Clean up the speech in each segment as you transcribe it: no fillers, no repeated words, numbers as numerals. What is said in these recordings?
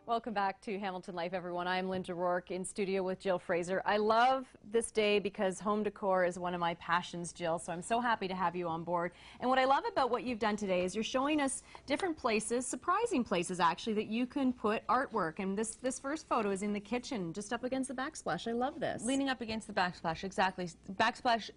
Welcome back to Hamilton Life, everyone. I'm Linda Rourke in studio with Jill Fraser. I love this day because home decor is one of my passions, Jill, so I'm so happy to have you on board. And what I love about what you've done today is you're showing us different places, surprising places actually, that you can put artwork. And this first photo is in the kitchen, just up against the backsplash. I love this. Leaning up against the backsplash, exactly. Backsplash,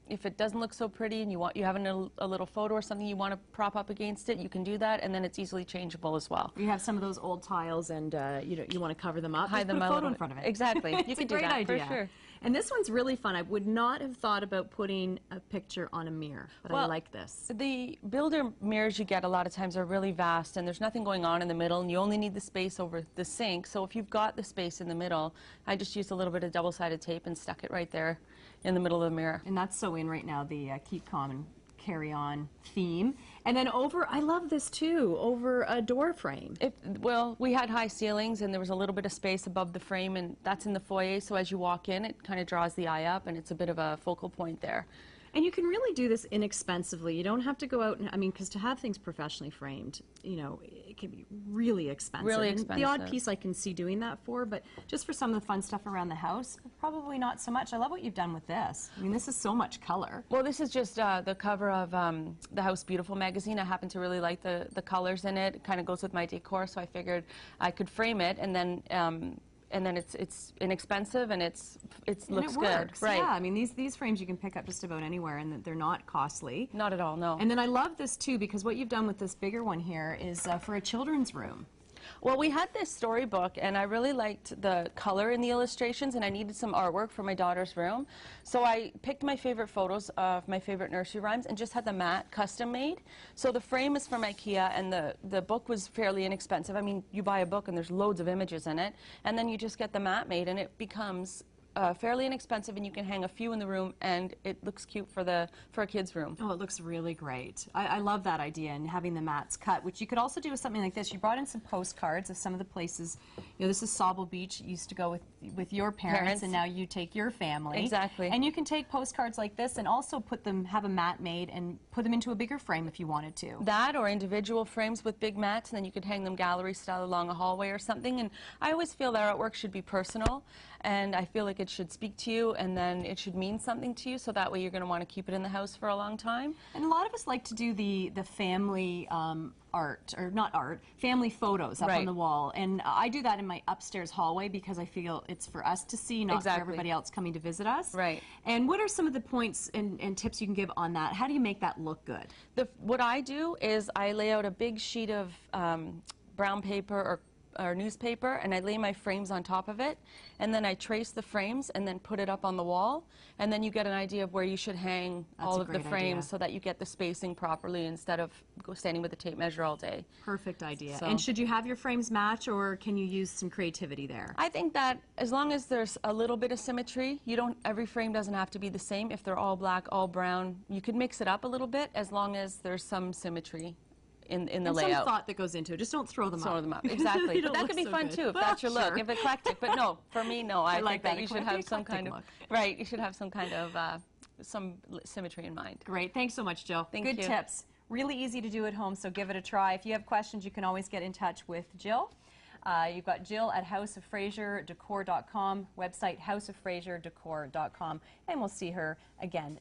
if it doesn't look so pretty and you have a little photo or something you want to prop up against it, you can do that, and then it's easily changeable as well. You have some of those old tiles and you want to cover them up. Hide them put a a photo little in bit. front of it. Exactly. You It's can a do great that idea. for sure. And this one's really fun. I would not have thought about putting a picture on a mirror, but I like this. The builder mirrors you get a lot of times are really vast, and there's nothing going on in the middle, and you only need the space over the sink. So if you've got the space in the middle, I just used a little bit of double-sided tape and stuck it right there in the middle of the mirror. And that's so in right now, the keep calm and carry on theme. And then over, I love this too, over a door frame. Well, we had high ceilings and there was a little bit of space above the frame, and that's in the foyer, so as you walk in it kind of draws the eye up and it's a bit of a focal point there. And you can really do this inexpensively. You don't have to go out and, I mean, because to have things professionally framed, you know, it can be really expensive. Really And expensive. the odd piece I can see doing that for, but just for some of the fun stuff around the house, probably not so much. I love what you've done with this. I mean, this is so much color. Well, this is just the cover of the House Beautiful magazine. I happen to really like the colors in it. It kind of goes with my decor, so I figured I could frame it, and then it's inexpensive and it looks works. good. Right. Yeah, I mean, these frames you can pick up just about anywhere, and they're not costly. Not at all, no. And then I love this too, because what you've done with this bigger one here is for a children's room. Well, we had this storybook, and I really liked the color in the illustrations, and I needed some artwork for my daughter's room. So I picked my favorite photos of my favorite nursery rhymes and just had the mat custom made. So the frame is from IKEA, and the book was fairly inexpensive. I mean, you buy a book and there's loads of images in it, and then you just get the mat made, and it becomes fairly inexpensive, and you can hang a few in the room, and it looks cute for a kid's room. Oh, it looks really great. I love that idea, and having the mats cut, which you could also do with something like this. You brought in some postcards of some of the places. You know, this is Sauble Beach. It used to go with your parents, and now you take your family. Exactly. And you can take postcards like this and also have a mat made and put them into a bigger frame if you wanted to. That, or individual frames with big mats, and then you could hang them gallery style along a hallway or something. And I always feel that artwork should be personal, and I feel like it should speak to you, and then it should mean something to you, so that way you're going to want to keep it in the house for a long time. And a lot of us like to do the family art, or not art, family photos up on the wall. And I do that in my upstairs hallway because I feel it's for us to see, not for everybody else coming to visit us. Right. And what are some of the points and tips you can give on that? How do you make that look good? What I do is I lay out a big sheet of brown paper or newspaper, and I lay my frames on top of it, and then I trace the frames and then put it up on the wall, and then you get an idea of where you should hang all of the frames so that you get the spacing properly instead of standing with a tape measure all day. Perfect idea. So. And should you have your frames match, or can you use some creativity there? I think that as long as there's a little bit of symmetry, every frame doesn't have to be the same. If they're all black, all brown, you could mix it up a little bit as long as there's some symmetry in the layout. Some thought that goes into it. Just don't throw them up. Throw them up, exactly. But that could be fun too, if that's your look, if eclectic. But no, for me, no. I think that you should have some kind of right. You should have some kind of some symmetry in mind. Great. Thanks so much, Jill. Thank you. Good tips. Really easy to do at home, so give it a try. If you have questions, you can always get in touch with Jill. You've got Jill at houseoffraserdecor.com, website houseoffraserdecor.com, and we'll see her again